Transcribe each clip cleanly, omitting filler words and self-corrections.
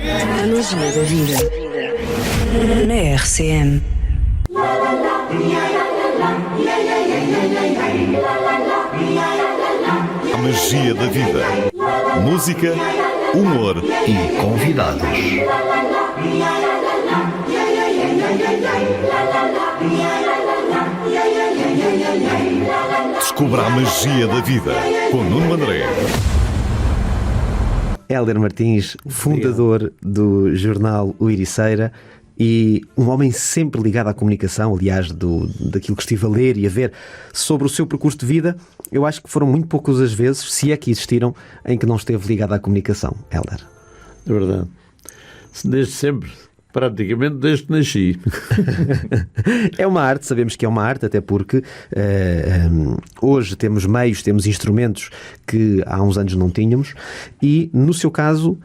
A magia da vida. Na RCM. A magia da vida. Música, humor e convidados. Descubra a magia da vida com Nuno André. Hélder Martins, fundador do jornal O Ericeira e um homem sempre ligado à comunicação, aliás, daquilo que estive a ler e a ver sobre o seu percurso de vida. Eu acho que foram muito poucas as vezes, se é que existiram, em que não esteve ligado à comunicação. Hélder. É verdade. Desde sempre. Praticamente desde que nasci. É uma arte, sabemos que é uma arte, até porque hoje temos meios, temos instrumentos que há uns anos não tínhamos, e no seu caso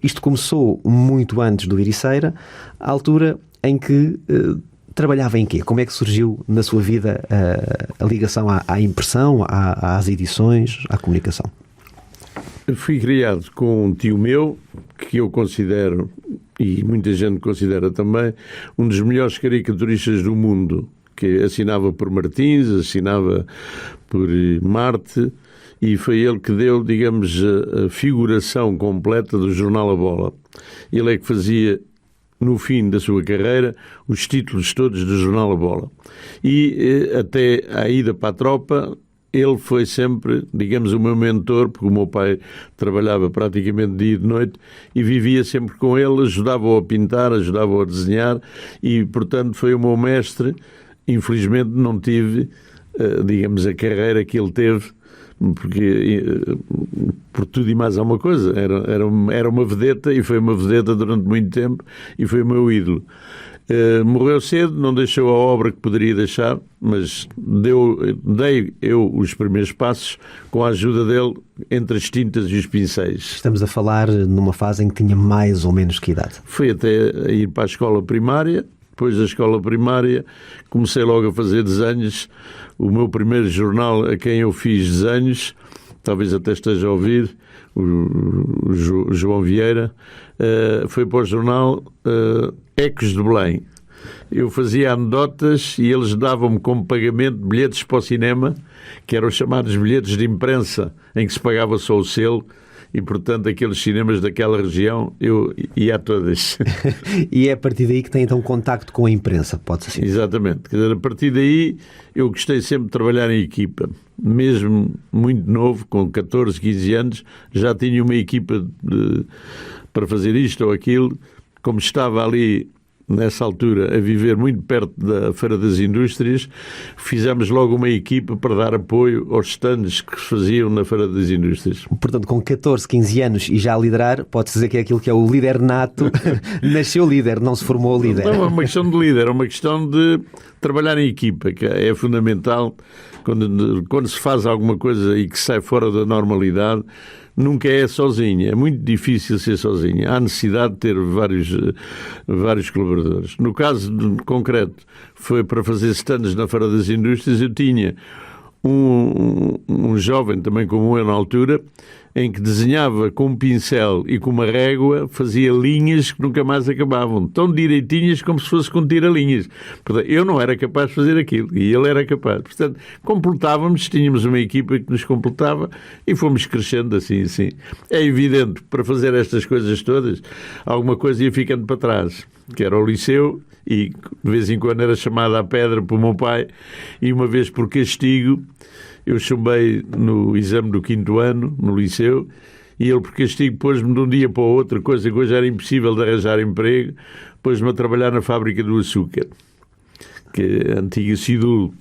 isto começou muito antes do Ericeira, à altura em que trabalhava em quê? Como é que surgiu na sua vida a ligação à impressão, às edições, à comunicação? Eu fui criado com um tio meu, que eu considero, e muita gente considera também, um dos melhores caricaturistas do mundo, que assinava por Martins, assinava por Marte, e foi ele que deu, digamos, a figuração completa do jornal A Bola. Ele é que fazia, no fim da sua carreira, os títulos todos do jornal A Bola. E até à ida para a tropa, ele foi sempre, digamos, o meu mentor, porque o meu pai trabalhava praticamente dia e de noite e vivia sempre com ele, ajudava-o a pintar, ajudava-o a desenhar e, portanto, foi o meu mestre. Infelizmente não tive, digamos, a carreira que ele teve, porque por tudo e mais alguma coisa. Era uma vedeta e foi uma vedeta durante muito tempo e foi o meu ídolo. Morreu cedo, não deixou a obra que poderia deixar, mas dei eu os primeiros passos com a ajuda dele entre as tintas e os pincéis. Estamos a falar numa fase em que tinha mais ou menos que idade? Fui até a ir para a escola primária. Depois da escola primária comecei logo a fazer desenhos. O meu primeiro jornal a quem eu fiz desenhos, talvez até esteja a ouvir, o João Vieira, foi para o jornal Ecos de Belém. Eu fazia anedotas e eles davam-me como pagamento bilhetes para o cinema, que eram os chamados bilhetes de imprensa, em que se pagava só o selo, e portanto aqueles cinemas daquela região eu ia a todas. E é a partir daí que tem então contacto com a imprensa, pode-se assim? Exatamente. Quer dizer, a partir daí eu gostei sempre de trabalhar em equipa. Mesmo muito novo, com 14, 15 anos, já tinha uma equipa para fazer isto ou aquilo. Como estava ali, nessa altura, a viver muito perto da Feira das Indústrias, fizemos logo uma equipa para dar apoio aos stands que se faziam na Feira das Indústrias. Portanto, com 14, 15 anos e já a liderar, pode-se dizer que é aquilo que é o líder nato. Nasceu líder, não se formou líder. Não é uma questão de líder, é uma questão de trabalhar em equipa, que é fundamental. Quando se faz alguma coisa e que sai fora da normalidade, nunca é sozinho, é muito difícil ser sozinho. Há necessidade de ter vários colaboradores. No caso concreto, foi para fazer stands na Feira das Indústrias. Eu tinha um jovem, também como eu na altura, em que desenhava com um pincel e com uma régua, fazia linhas que nunca mais acabavam, tão direitinhas como se fosse com tira-linhas. Portanto, eu não era capaz de fazer aquilo e ele era capaz. Portanto, completávamos, tínhamos uma equipa que nos completava e fomos crescendo assim. É evidente, para fazer estas coisas todas, alguma coisa ia ficando para trás, que era o liceu, e de vez em quando era chamada à pedra pelo meu pai, e uma vez por castigo eu chumbei no exame do 5º ano, no liceu, e ele por castigo pôs-me de um dia para o outro, coisa que hoje era impossível de arranjar emprego, pôs-me a trabalhar na fábrica do açúcar, que é a antiga Sidul.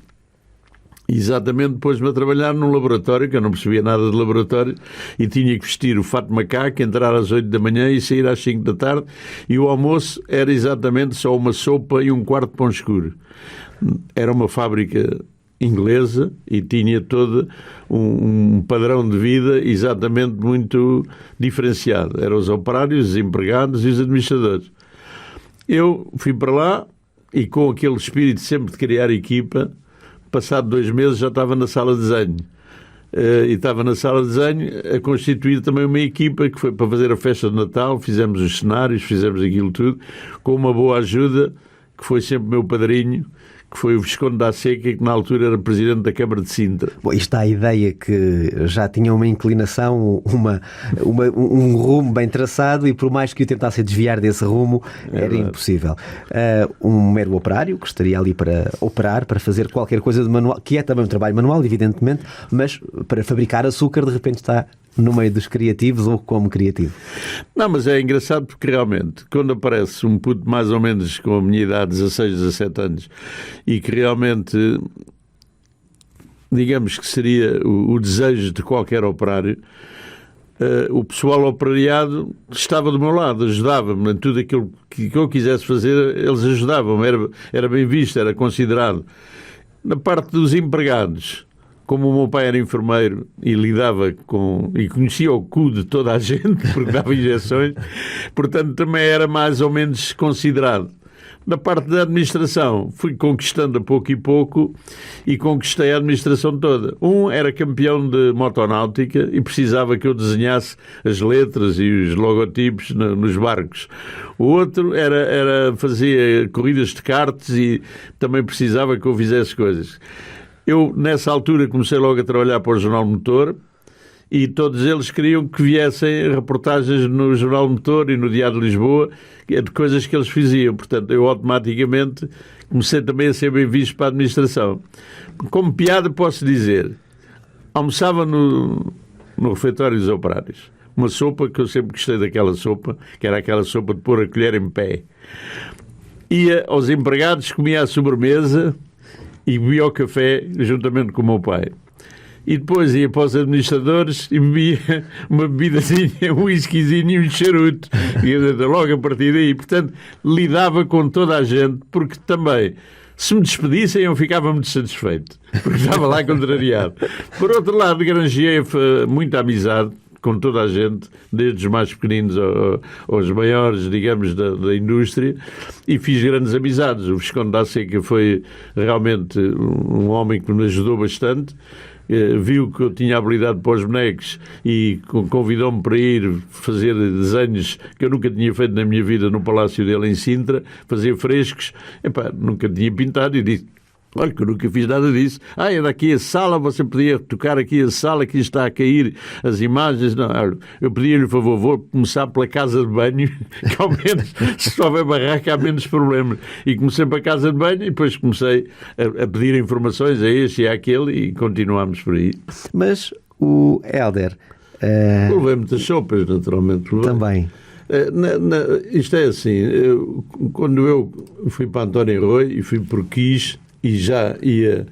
Exatamente, pôs-me a trabalhar num laboratório, que eu não percebia nada de laboratório, e tinha que vestir o fato de macaco, entrar às 8 da manhã e sair às 5 da tarde, e o almoço era exatamente só uma sopa e um quarto de pão escuro. Era uma fábrica inglesa e tinha todo um padrão de vida exatamente muito diferenciado. Eram os operários, os empregados e os administradores. Eu fui para lá e com aquele espírito sempre de criar equipa, passado 2 meses já estava na sala de desenho. e estava na sala de desenho a constituir também uma equipa que foi para fazer a festa de Natal, fizemos os cenários, fizemos aquilo tudo, com uma boa ajuda, que foi sempre meu padrinho, que foi o Visconde da Seca, que na altura era presidente da Câmara de Sintra. Bom, isto dá a ideia que já tinha uma inclinação, um rumo bem traçado, e por mais que o tentasse desviar desse rumo, era impossível. Um mero operário que estaria ali para operar, para fazer qualquer coisa de manual, que é também um trabalho manual, evidentemente, mas para fabricar açúcar, de repente está no meio dos criativos ou como criativo. Não, mas é engraçado porque realmente, quando aparece um puto mais ou menos com a minha idade, 16, 17 anos, e que realmente, digamos que seria o desejo de qualquer operário, o pessoal operariado estava do meu lado, ajudava-me em tudo aquilo que eu quisesse fazer, eles ajudavam-me, era bem visto, era considerado. Na parte dos empregados, como o meu pai era enfermeiro e lidava e conhecia o cu de toda a gente, porque dava injeções, portanto também era mais ou menos considerado. Na parte da administração, fui conquistando a pouco e pouco e conquistei a administração toda. Um era campeão de motonáutica e precisava que eu desenhasse as letras e os logotipos nos barcos. O outro fazia corridas de karts e também precisava que eu fizesse coisas. Eu, nessa altura, comecei logo a trabalhar para o Jornal Motor e todos eles queriam que viessem reportagens no Jornal Motor e no Diário de Lisboa de coisas que eles faziam. Portanto, eu automaticamente comecei também a ser bem visto para a administração. Como piada, posso dizer, almoçava no refeitório dos operários. Uma sopa, que eu sempre gostei daquela sopa, que era aquela sopa de pôr a colher em pé. Ia aos empregados, comia a sobremesa e bebia o café juntamente com o meu pai. E depois ia para os administradores e bebia uma bebidazinha, um whiskyzinho e um charuto. E logo a partir daí. Portanto, lidava com toda a gente, porque também, se me despedissem, eu ficava muito satisfeito, porque estava lá contrariado. Por outro lado, granjeei muita amizade com toda a gente, desde os mais pequeninos aos maiores, digamos, da indústria, e fiz grandes amizades. O Visconde da Seca foi realmente um homem que me ajudou bastante, viu que eu tinha habilidade para os bonecos e convidou-me para ir fazer desenhos que eu nunca tinha feito na minha vida no palácio dele em Sintra, fazer frescos. Nunca tinha pintado e disse: olha, que eu nunca fiz nada disso. É daqui a sala, você podia tocar aqui a sala, aqui está a cair as imagens. Não, eu pedia-lhe o favor, vou começar pela casa de banho, que ao menos, se houver barraca, há menos problemas. E comecei para a casa de banho e depois comecei a pedir informações a este e àquele e continuámos por aí. Mas o Hélder... Provei muitas sopas, naturalmente. Também. Isto é assim, quando eu fui para António Arroio e fui por Quis, e já ia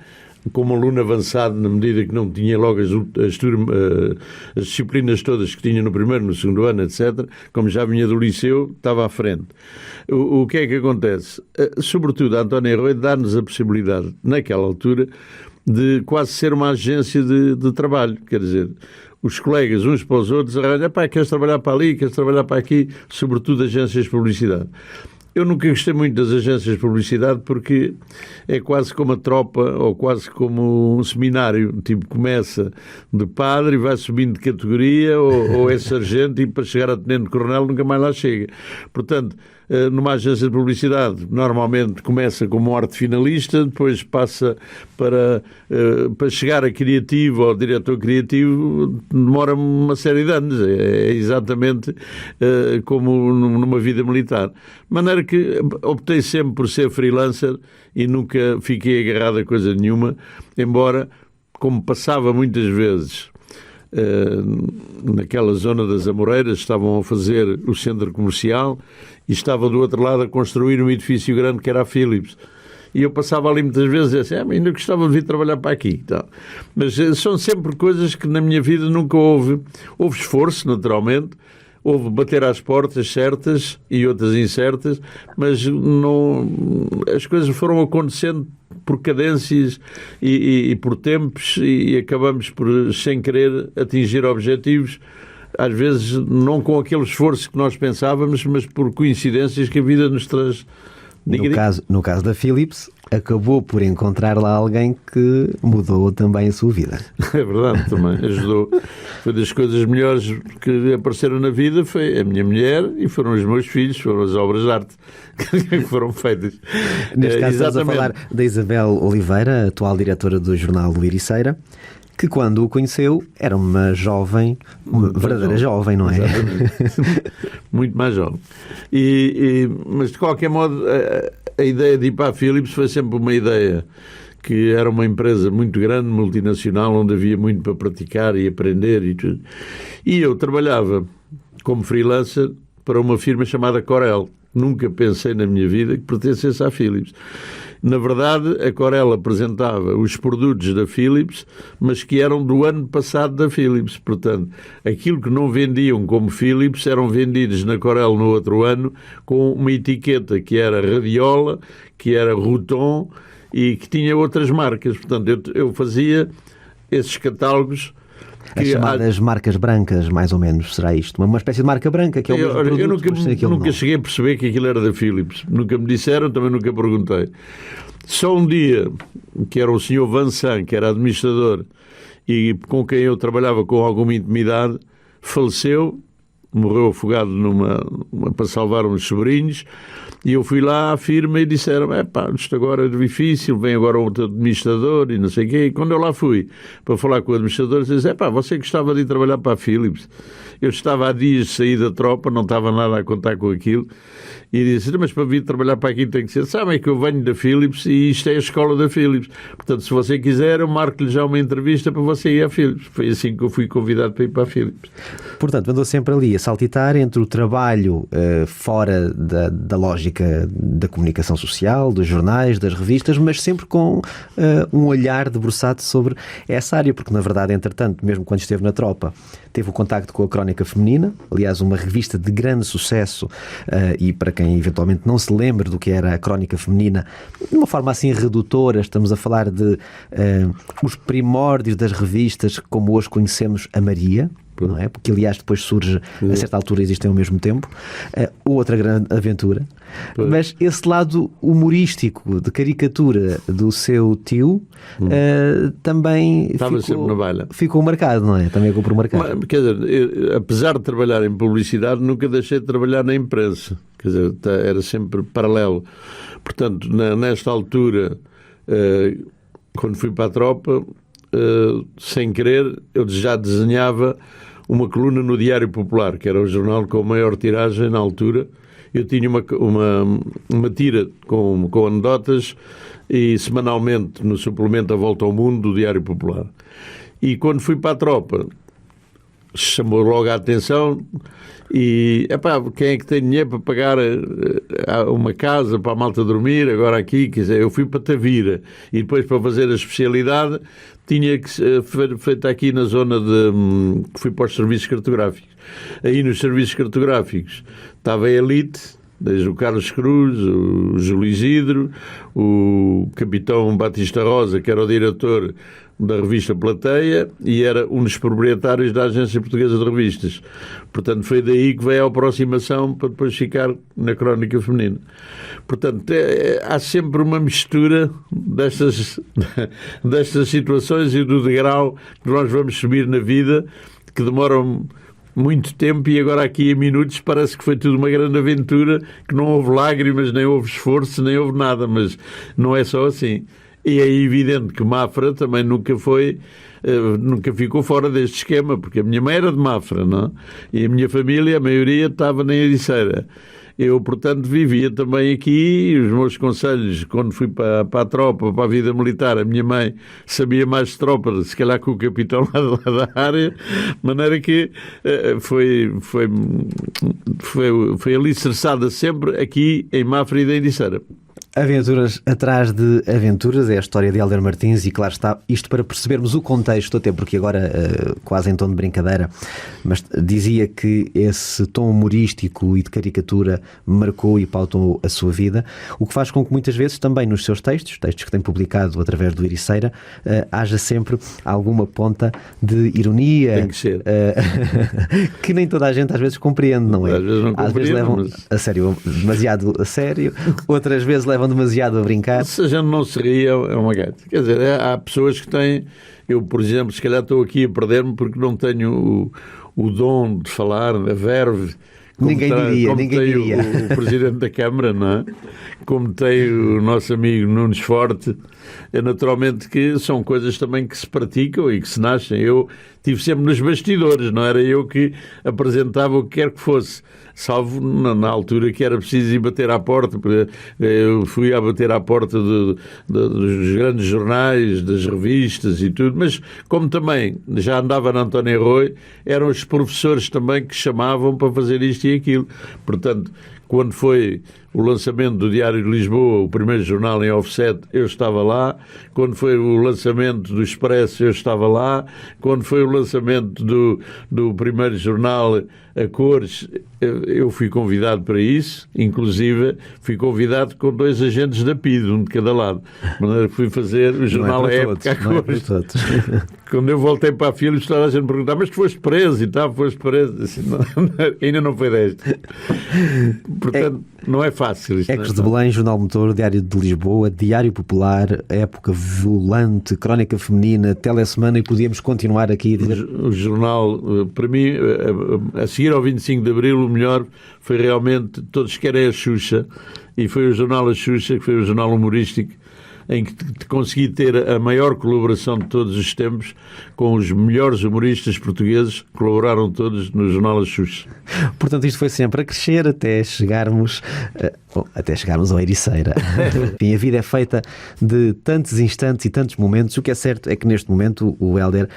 como aluno avançado, na medida que não tinha logo as disciplinas todas que tinha no primeiro, no segundo ano, etc., como já vinha do liceu, estava à frente. O que é que acontece? Sobretudo, a António Arroio dá-nos a possibilidade, naquela altura, de quase ser uma agência de trabalho. Quer dizer, os colegas, uns para os outros, arranjam: queres trabalhar para ali, queres trabalhar para aqui, sobretudo agências de publicidade. Eu nunca gostei muito das agências de publicidade porque é quase como a tropa ou quase como um seminário. Tipo, começa de padre e vai subindo de categoria ou é sargento e para chegar a tenente-coronel nunca mais lá chega. Portanto, numa agência de publicidade normalmente começa como arte finalista, depois passa para chegar a criativo ou diretor criativo demora uma série de anos. É exatamente como numa vida militar. De maneira que optei sempre por ser freelancer e nunca fiquei agarrado a coisa nenhuma, embora, como passava muitas vezes naquela zona das Amoreiras, estavam a fazer o centro comercial e estava do outro lado a construir um edifício grande que era a Philips. E eu passava ali muitas vezes e disse: ainda gostava de vir trabalhar para aqui. Então, mas são sempre coisas que na minha vida nunca houve. Houve esforço, naturalmente, houve bater às portas certas e outras incertas, mas não, as coisas foram acontecendo por cadências e por tempos e acabamos por, sem querer, atingir objetivos, às vezes não com aquele esforço que nós pensávamos, mas por coincidências que a vida nos traz No caso da Philips, acabou por encontrar lá alguém que mudou também a sua vida. É verdade, também ajudou. Foi das coisas melhores que apareceram na vida, foi a minha mulher e foram os meus filhos, foram as obras de arte que foram feitas. Neste caso estamos a falar da Isabel Oliveira, atual diretora do jornal do Ericeira, que quando o conheceu era uma jovem, uma verdadeira jovem, não é? Exatamente. Muito mais jovem. Mas de qualquer modo, a ideia de ir para a Philips foi sempre uma ideia que era uma empresa muito grande, multinacional, onde havia muito para praticar e aprender e tudo. E eu trabalhava como freelancer para uma firma chamada Corel. Nunca pensei na minha vida que pertencesse à Philips. Na verdade, a Corel apresentava os produtos da Philips, mas que eram do ano passado da Philips. Portanto, aquilo que não vendiam como Philips eram vendidos na Corel no outro ano com uma etiqueta que era Radiola, que era Routon e que tinha outras marcas. Portanto, eu fazia esses catálogos. As chamadas marcas brancas, mais ou menos, será isto? Uma espécie de marca branca que é o mesmo produto, eu nunca cheguei a perceber que aquilo era da Philips. Nunca me disseram, também nunca perguntei. Só um dia, que era o Sr. Vansan, que era administrador e com quem eu trabalhava com alguma intimidade, faleceu, morreu afogado para salvar uns sobrinhos, e eu fui lá à firma e disseram, isto agora é difícil, vem agora outro administrador e não sei o quê. E quando eu lá fui para falar com o administrador, ele disse, você gostava de ir trabalhar para a Philips? Eu estava há dias de sair da tropa, não estava nada a contar com aquilo, e disse, mas para vir trabalhar para aqui tem que ser, sabem que eu venho da Philips e isto é a escola da Philips. Portanto, se você quiser, eu marco-lhe já uma entrevista para você ir à Philips. Foi assim que eu fui convidado para ir para a Philips. Portanto, andou sempre ali a saltitar entre o trabalho fora da lógica da comunicação social, dos jornais, das revistas, mas sempre com um olhar debruçado sobre essa área, porque na verdade, entretanto, mesmo quando esteve na tropa, teve o contacto com a Crónica Feminina, aliás, uma revista de grande sucesso, e para quem eventualmente não se lembre do que era a Crónica Feminina, de uma forma assim redutora, estamos a falar de os primórdios das revistas como hoje conhecemos a Maria, não é? Porque aliás depois surge, a certa altura existem ao mesmo tempo, outra grande aventura. Mas esse lado humorístico, de caricatura do seu tio, também ficou marcado, não é? Também ficou por marcar. Quer dizer, apesar de trabalhar em publicidade, nunca deixei de trabalhar na imprensa. Quer dizer, era sempre paralelo. Portanto, nesta altura, quando fui para a tropa, sem querer, eu já desenhava uma coluna no Diário Popular, que era o jornal com a maior tiragem na altura. Eu tinha uma tira com anedotas e semanalmente no suplemento A Volta ao Mundo do Diário Popular. E quando fui para a tropa, chamou logo a atenção e, quem é que tem dinheiro para pagar uma casa para a malta dormir agora aqui? Quer dizer, eu fui para Tavira e depois para fazer a especialidade tinha que ser feita aqui na zona que fui para os serviços cartográficos. Aí nos serviços cartográficos estava a elite, desde o Carlos Cruz, o Júlio Isidro, o capitão Batista Rosa, que era o diretor da revista Plateia e era um dos proprietários da Agência Portuguesa de Revistas. Portanto, foi daí que veio a aproximação para depois ficar na Crónica Feminina. Portanto, há sempre uma mistura destas situações e do degrau que nós vamos subir na vida, que demoram muito tempo e agora aqui em minutos parece que foi tudo uma grande aventura, que não houve lágrimas, nem houve esforço, nem houve nada, mas não é só assim. E é evidente que Mafra também nunca ficou fora deste esquema, porque a minha mãe era de Mafra, não? E a minha família, a maioria, estava na Ericeira. Eu, portanto, vivia também aqui, os meus conselhos, quando fui para a tropa, para a vida militar, a minha mãe sabia mais de tropa, se calhar com o capitão lá da área, de maneira que foi alicerçada sempre aqui em Mafra e da Ericeira. Aventuras atrás de aventuras é a história de Hélder Martins e claro está, isto para percebermos o contexto, até porque agora quase em tom de brincadeira, mas dizia que esse tom humorístico e de caricatura marcou e pautou a sua vida, o que faz com que muitas vezes também nos seus textos que tem publicado através do Ericeira, haja sempre alguma ponta de ironia. Tem que ser. Que nem toda a gente às vezes compreende, não é? Às vezes não às vezes levam mas... a sério, demasiado a sério, outras vezes levam demasiado a brincar. Se a gente não se ria, é uma gaita. Quer dizer, há pessoas que têm... Eu, por exemplo, se calhar estou aqui a perder-me porque não tenho o dom de falar, a verve. Ninguém diria. O Presidente da Câmara, não é? Como tem o nosso amigo Nunes Forte. É naturalmente que são coisas também que se praticam e que se nascem. Eu estive sempre nos bastidores, não era eu que apresentava o que quer que fosse. Salvo na altura que era preciso ir bater à porta. Eu fui a bater à porta dos grandes jornais, das revistas e tudo, mas como também já andava na António Arroio, eram os professores também que chamavam para fazer isto e aquilo. Portanto, quando foi o lançamento do Diário de Lisboa, o primeiro jornal em offset, eu estava lá. Quando foi o lançamento do Expresso, eu estava lá. Quando foi o lançamento do primeiro jornal a cores, eu fui convidado para isso. Inclusive, fui convidado com 2 agentes da PIDE, um de cada lado. De maneira que fui fazer o jornal A Época a cores. Quando eu voltei para a fila, estava a gente perguntar: mas tu foste preso e tal, foste preso. Assim, ainda não foi deste. Portanto, não é fácil isto. Ecos de Belém, Jornal Motor, Diário de Lisboa, Diário Popular, Época Volante, Crónica Feminina, Telesemana, e podíamos continuar aqui a dizer... O jornal, para mim, a seguir ao 25 de Abril, o melhor foi realmente Todos Querem a Xuxa, e foi o jornal A Xuxa, que foi o jornal humorístico, em que consegui ter a maior colaboração de todos os tempos com os melhores humoristas portugueses, que colaboraram todos no jornal A Xuxa. Portanto, isto foi sempre a crescer até chegarmos ao Ericeira. Enfim, a vida é feita de tantos instantes e tantos momentos. O que é certo é que neste momento o Hélder,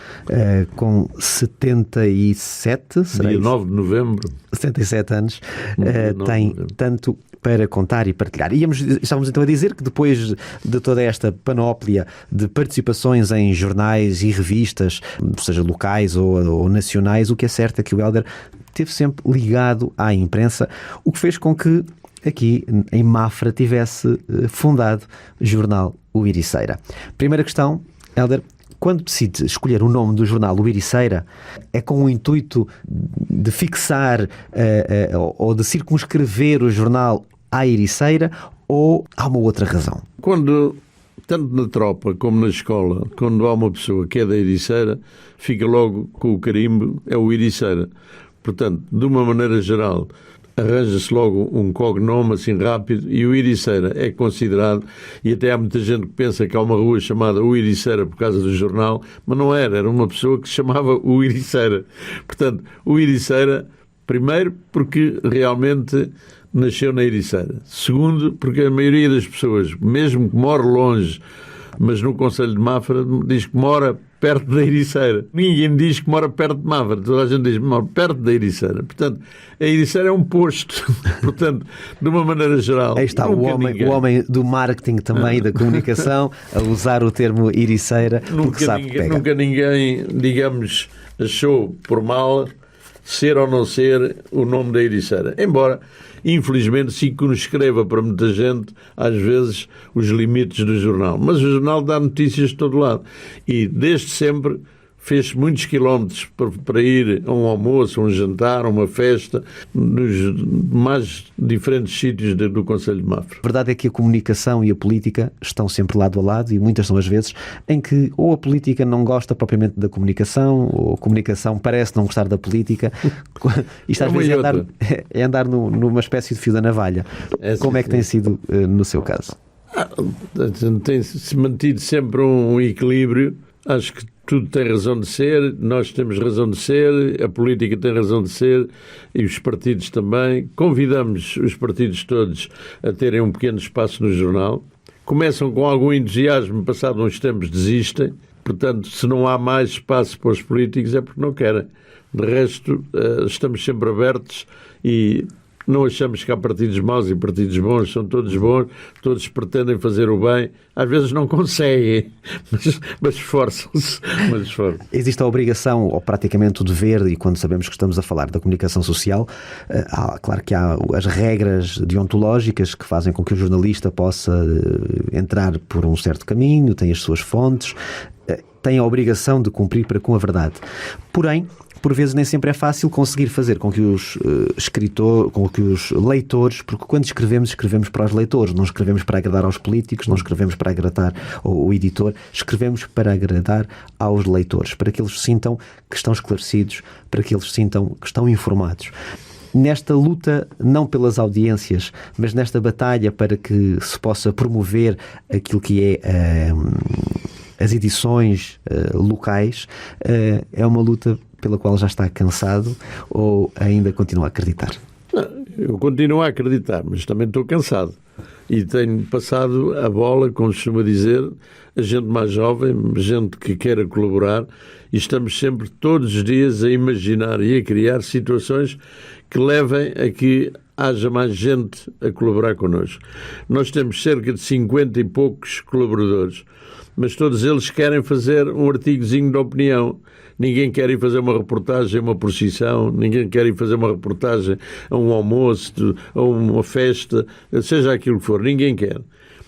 com 77, dia 9 de novembro, 77 anos, tem tanto para contar e partilhar. Estávamos então a dizer que depois de toda esta panóplia de participações em jornais e revistas, seja locais ou nacionais, o que é certo é que o Hélder esteve sempre ligado à imprensa, o que fez com que aqui em Mafra tivesse fundado o jornal O Ericeira. Primeira questão, Hélder: quando decide escolher o nome do jornal O Ericeira, é com o intuito de fixar ou de circunscrever o jornal à Ericeira, ou há uma outra razão? Quando, tanto na tropa como na escola, quando há uma pessoa que é da Ericeira, fica logo com o carimbo, é o Ericeira. Portanto, de uma maneira geral, arranja-se logo um cognome assim rápido, e o Ericeira é considerado, e até há muita gente que pensa que há uma rua chamada O Ericeira por causa do jornal, mas não era uma pessoa que se chamava o Ericeira. Portanto, o Ericeira, primeiro, porque realmente nasceu na Ericeira. Segundo, porque a maioria das pessoas, mesmo que more longe, mas no Conselho de Mafra, diz que mora perto da Ericeira. Ninguém diz que mora perto de Mafra. Toda a gente diz que mora perto da Ericeira. Portanto, a Ericeira é um posto. Portanto, de uma maneira geral... Aí está o homem do marketing também, da comunicação, a usar o termo Ericeira, porque sabe que pega. Nunca ninguém, digamos, achou por mal ser ou não ser o nome da Ericeira. Embora, infelizmente, se escreva para muita gente, às vezes, os limites do jornal. Mas o jornal dá notícias de todo lado. E, desde sempre, fez muitos quilómetros para ir a um almoço, a um jantar, a uma festa, nos mais diferentes sítios do Conselho de Mafra. A verdade é que a comunicação e a política estão sempre lado a lado, e muitas são as vezes em que ou a política não gosta propriamente da comunicação, ou a comunicação parece não gostar da política. Isto às vezes é andar numa espécie de fio da navalha. Como é que tem sido no seu caso? Tem-se mantido sempre um equilíbrio. Acho que tudo tem razão de ser, nós temos razão de ser, a política tem razão de ser, e os partidos também. Convidamos os partidos todos a terem um pequeno espaço no jornal. Começam com algum entusiasmo, passado uns tempos desistem. Portanto, se não há mais espaço para os políticos é porque não querem. De resto, estamos sempre abertos, e não achamos que há partidos maus e partidos bons, são todos bons, todos pretendem fazer o bem, às vezes não conseguem, mas esforçam-se. Existe a obrigação, ou praticamente o dever, e quando sabemos que estamos a falar da comunicação social, claro que há as regras deontológicas que fazem com que o jornalista possa entrar por um certo caminho, tem as suas fontes, tem a obrigação de cumprir para com a verdade. Porém, por vezes nem sempre é fácil conseguir fazer com que os leitores, porque quando escrevemos para os leitores, não escrevemos para agradar aos políticos, não escrevemos para agradar o editor, escrevemos para agradar aos leitores, para que eles sintam que estão esclarecidos, para que eles sintam que estão informados. Nesta luta, não pelas audiências, mas nesta batalha para que se possa promover aquilo que é as edições locais, é uma luta pela qual já está cansado ou ainda continua a acreditar? Eu continuo a acreditar, mas também estou cansado. E tenho passado a bola, como se costuma dizer, a gente mais jovem, gente que queira colaborar, e estamos sempre, todos os dias, a imaginar e a criar situações que levem a que haja mais gente a colaborar connosco. Nós temos cerca de 50 e poucos colaboradores, mas todos eles querem fazer um artigozinho de opinião. Ninguém quer ir fazer uma reportagem a uma procissão, ninguém quer ir fazer uma reportagem a um almoço, a uma festa, seja aquilo que for, ninguém quer.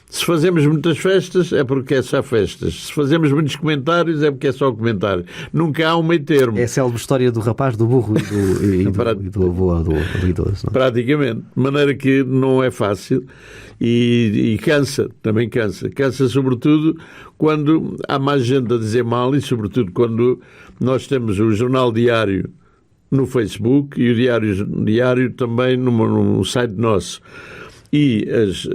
Se fazemos muitas festas é porque é só festas. Se fazemos muitos comentários é porque é só comentário. Nunca há um meio termo. É a célebre história do rapaz, do burro e do avô do idoso. Não? Praticamente. De maneira que não é fácil e cansa, também cansa. Cansa sobretudo quando há mais gente a dizer mal e sobretudo quando nós temos o Jornal Diário no Facebook e o Diário também no site nosso. E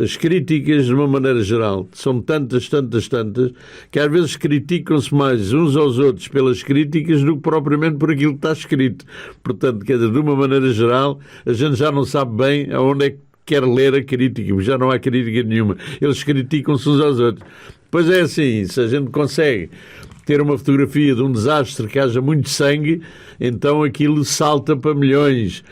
as críticas, de uma maneira geral, são tantas, que às vezes criticam-se mais uns aos outros pelas críticas do que propriamente por aquilo que está escrito. Portanto, quer dizer, de uma maneira geral, a gente já não sabe bem aonde é que quer ler a crítica, porque já não há crítica nenhuma. Eles criticam-se uns aos outros. Pois é assim, se a gente consegue ter uma fotografia de um desastre que haja muito sangue, então aquilo salta para milhões.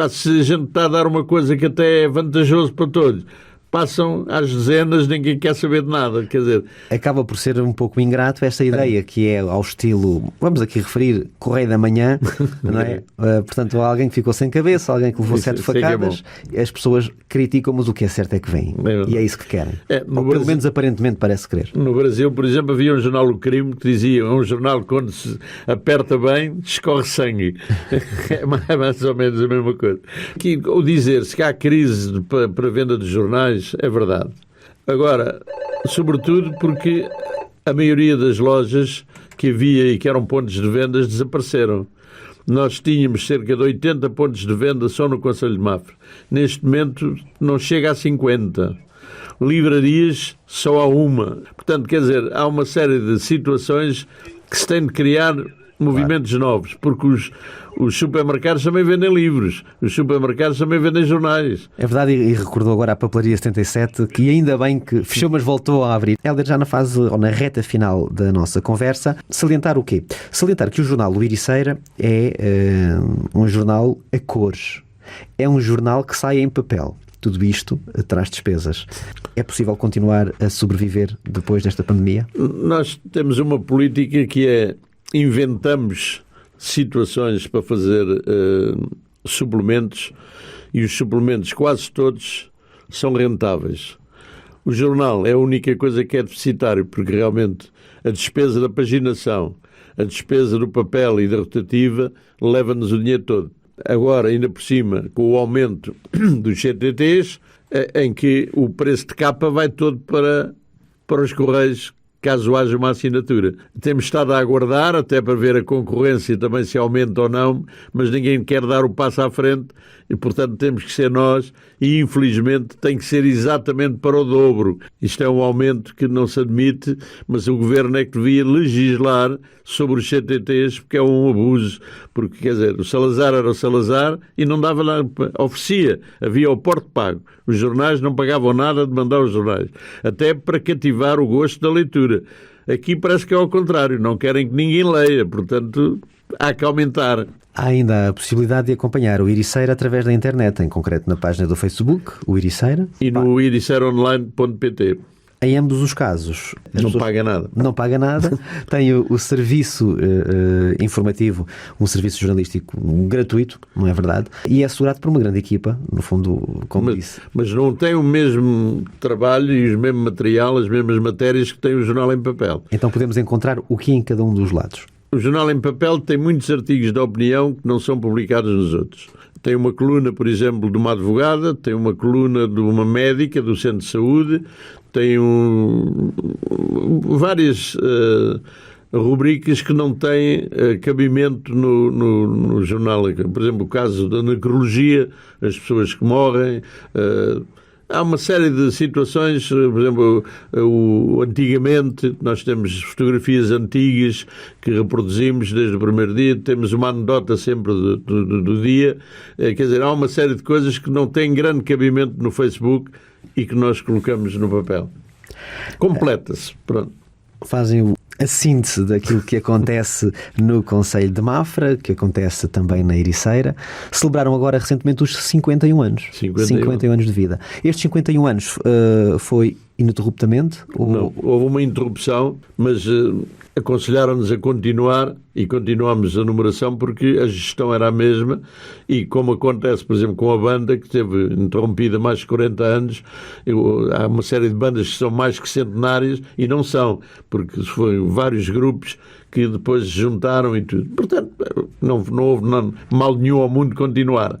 Se a gente está a dar uma coisa que até é vantajoso para todos, passam às dezenas, ninguém quer saber de nada. Quer dizer, acaba por ser um pouco ingrato esta ideia que é ao estilo, vamos aqui referir, Correio da Manhã, não é? Portanto, alguém que ficou sem cabeça, alguém que levou 7 facadas, as pessoas criticam, mas o que é certo é que vem. E é isso que querem. Ou pelo menos aparentemente parece querer. No Brasil, por exemplo, havia um jornal, O Crime, que dizia, um jornal que quando se aperta bem, escorre sangue. É mais ou menos a mesma coisa. Aqui, ou dizer-se que há crise para a venda de jornais, é verdade. Agora, sobretudo porque a maioria das lojas que havia e que eram pontos de vendas desapareceram. Nós tínhamos cerca de 80 pontos de venda só no Concelho de Mafra. Neste momento não chega a 50. Livrarias só há uma. Portanto, quer dizer, há uma série de situações que se tem de criar movimentos novos, porque os supermercados também vendem livros, os supermercados também vendem jornais. É verdade, e recordou agora a Papelaria 77, que ainda bem que fechou, mas voltou a abrir. Hélder, já na fase, ou na reta final da nossa conversa, salientar o quê? Salientar que o jornal O Ericeira é um jornal a cores. É um jornal que sai em papel. Tudo isto traz despesas. É possível continuar a sobreviver depois desta pandemia? Nós temos uma política que é: inventamos situações para fazer suplementos, e os suplementos quase todos são rentáveis. O jornal é a única coisa que é deficitário, porque realmente a despesa da paginação, a despesa do papel e da rotativa leva-nos o dinheiro todo. Agora, ainda por cima, com o aumento dos CTTs, em que o preço de capa vai todo para os Correios, caso haja uma assinatura. Temos estado a aguardar até para ver a concorrência também se aumenta ou não, mas ninguém quer dar o passo à frente e, portanto, temos que ser nós e, infelizmente, tem que ser exatamente para o dobro. Isto é um aumento que não se admite, mas o Governo é que devia legislar sobre os CTTs, porque é um abuso. Porque, quer dizer, o Salazar era o Salazar e não dava nada, oferecia, havia o porto pago. Os jornais não pagavam nada de mandar os jornais, até para cativar o gosto da leitura. Aqui parece que é ao contrário, não querem que ninguém leia, portanto há que aumentar. Há ainda a possibilidade de acompanhar o Ericeira através da internet, em concreto na página do Facebook, o Ericeira. E no ericeironline.pt. Em ambos os casos... Não paga nada. Não paga nada. Tem o serviço informativo, um serviço jornalístico gratuito, não é verdade? E é assegurado por uma grande equipa, no fundo, como disse. Mas não tem o mesmo trabalho e o mesmo material, as mesmas matérias que tem o jornal em papel. Então podemos encontrar o que em cada um dos lados. O jornal em papel tem muitos artigos de opinião que não são publicados nos outros. Tem uma coluna, por exemplo, de uma advogada, tem uma coluna de uma médica do centro de saúde, tem várias rubricas que não têm cabimento no jornal. Por exemplo, o caso da necrologia, as pessoas que morrem. Há uma série de situações, por exemplo, antigamente nós temos fotografias antigas que reproduzimos desde o primeiro dia, temos uma anedota sempre do dia, quer dizer, há uma série de coisas que não têm grande cabimento no Facebook e que nós colocamos no papel. Completa-se, pronto. Fazem a síntese daquilo que acontece no Concelho de Mafra, que acontece também na Ericeira. Celebraram agora recentemente os 51 anos. 51 anos de vida. Estes 51 anos foi ininterruptamente? Não, houve uma interrupção, mas aconselharam-nos a continuar e continuamos a numeração porque a gestão era a mesma e como acontece, por exemplo, com a banda que esteve interrompida há mais de 40 anos, há uma série de bandas que são mais que centenárias e não são, porque foram vários grupos que depois se juntaram e tudo. Portanto, não houve mal nenhum ao mundo continuar.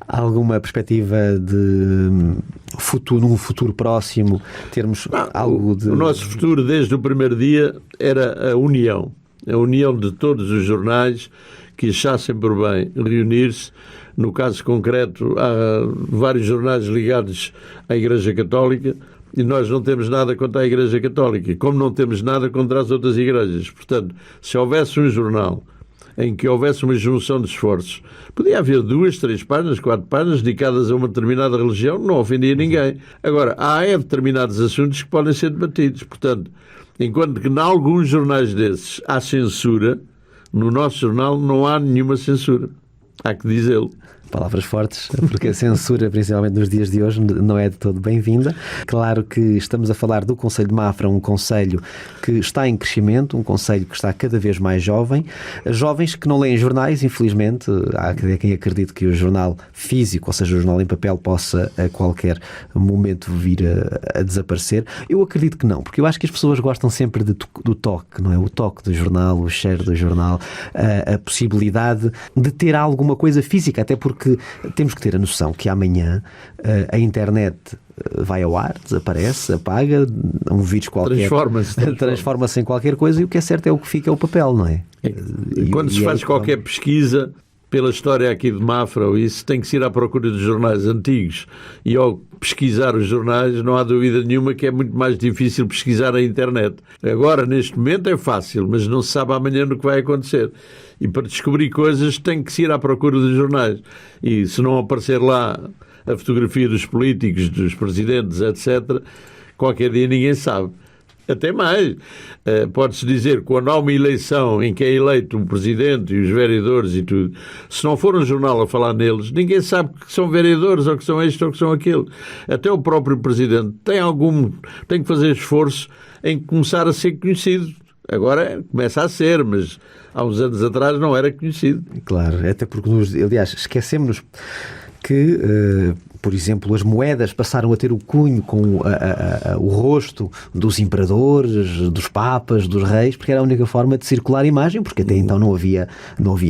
Há alguma perspectiva de futuro, num futuro próximo, termos algo de... O nosso futuro, desde o primeiro dia, era a união de todos os jornais que achassem por bem reunir-se. No caso concreto, há vários jornais ligados à Igreja Católica e nós não temos nada contra a Igreja Católica, como não temos nada contra as outras igrejas. Portanto, se houvesse um jornal em que houvesse uma junção de esforços, podia haver 2, 3 páginas, 4 páginas dedicadas a uma determinada religião, não ofendia ninguém. Agora, há determinados assuntos que podem ser debatidos. Portanto, enquanto que em alguns jornais desses há censura, no nosso jornal não há nenhuma censura. Há que dizê-lo. Palavras fortes, porque a censura, principalmente nos dias de hoje, não é de todo bem-vinda. Claro que estamos a falar do Concelho de Mafra, um concelho que está em crescimento, um concelho que está cada vez mais jovem. Jovens que não leem jornais, infelizmente. Há quem acredite que o jornal físico, ou seja, o jornal em papel, possa a qualquer momento vir a desaparecer. Eu acredito que não, porque eu acho que as pessoas gostam sempre do toque, não é? O toque do jornal, o cheiro do jornal, a possibilidade de ter alguma coisa física, até porque temos que ter a noção que amanhã a internet vai ao ar, desaparece, apaga, um vírus qualquer transforma-se em qualquer coisa e o que é certo é o que fica é o papel, não é? E quando se faz qualquer pesquisa pela história aqui de Mafra ou isso, tem que se ir à procura dos jornais antigos e ao pesquisar os jornais não há dúvida nenhuma que é muito mais difícil pesquisar a internet. Agora, neste momento é fácil, mas não se sabe amanhã no que vai acontecer. E para descobrir coisas tem que se ir à procura dos jornais. E se não aparecer lá a fotografia dos políticos, dos presidentes, etc., qualquer dia ninguém sabe. Até mais. Pode-se dizer que quando há uma eleição em que é eleito o presidente e os vereadores e tudo, se não for um jornal a falar neles, ninguém sabe que são vereadores ou que são isto ou que são aquilo. Até o próprio presidente tem que fazer esforço em começar a ser conhecido. Agora começa a ser, mas há uns anos atrás não era conhecido. Claro, até porque, aliás, esquecemos-nos que, por exemplo, as moedas passaram a ter o cunho com o rosto dos imperadores, dos papas, dos reis, porque era a única forma de circular a imagem, porque até então não havia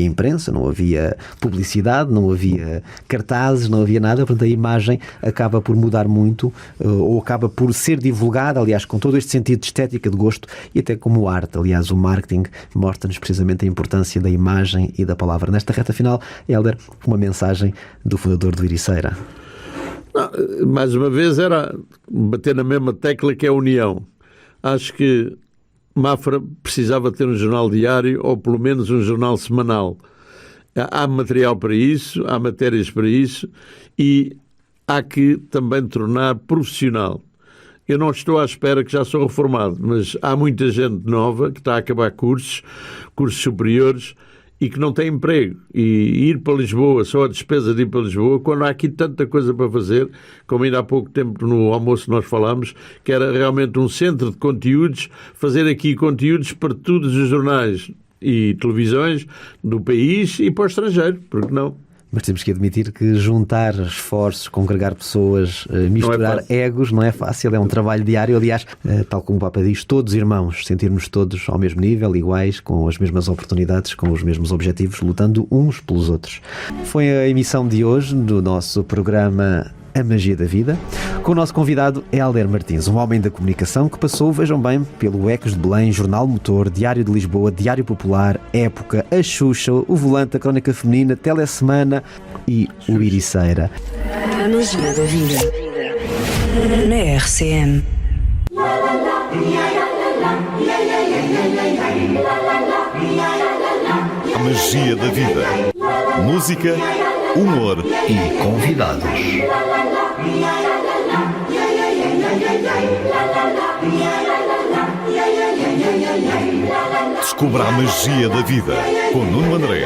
imprensa, não havia publicidade, não havia cartazes, não havia nada, portanto a imagem acaba por mudar muito, ou acaba por ser divulgada, aliás, com todo este sentido de estética, de gosto, e até como arte. Aliás, o marketing mostra-nos precisamente a importância da imagem e da palavra. Nesta reta final, Hélder, uma mensagem do fundador do Ericeira. Mais uma vez era bater na mesma tecla que é a união. Acho que Mafra precisava ter um jornal diário ou pelo menos um jornal semanal. Há material para isso, há matérias para isso e há que também tornar profissional. Eu não estou à espera que já sou reformado, mas há muita gente nova que está a acabar cursos superiores e que não têm emprego. E ir para Lisboa, só a despesa de ir para Lisboa, quando há aqui tanta coisa para fazer, como ainda há pouco tempo no almoço nós falámos, que era realmente um centro de conteúdos, fazer aqui conteúdos para todos os jornais e televisões do país e para o estrangeiro, porque não? Mas temos que admitir que juntar esforços, congregar pessoas, misturar egos não é fácil, é um trabalho diário. Aliás, tal como o Papa diz, todos irmãos, sentirmos todos ao mesmo nível, iguais, com as mesmas oportunidades, com os mesmos objetivos, lutando uns pelos outros. Foi a emissão de hoje do nosso programa A Magia da Vida, com o nosso convidado Hélder Martins, um homem da comunicação que passou, vejam bem, pelo Ecos de Belém, Jornal Motor, Diário de Lisboa, Diário Popular, Época, a Xuxa, o Volante, a Crónica Feminina, Telesemana e o Iriceira. A Magia da Vida. Na RCM. A Magia da Vida. Música, humor E convidados. Descubra a magia da vida com Nuno André.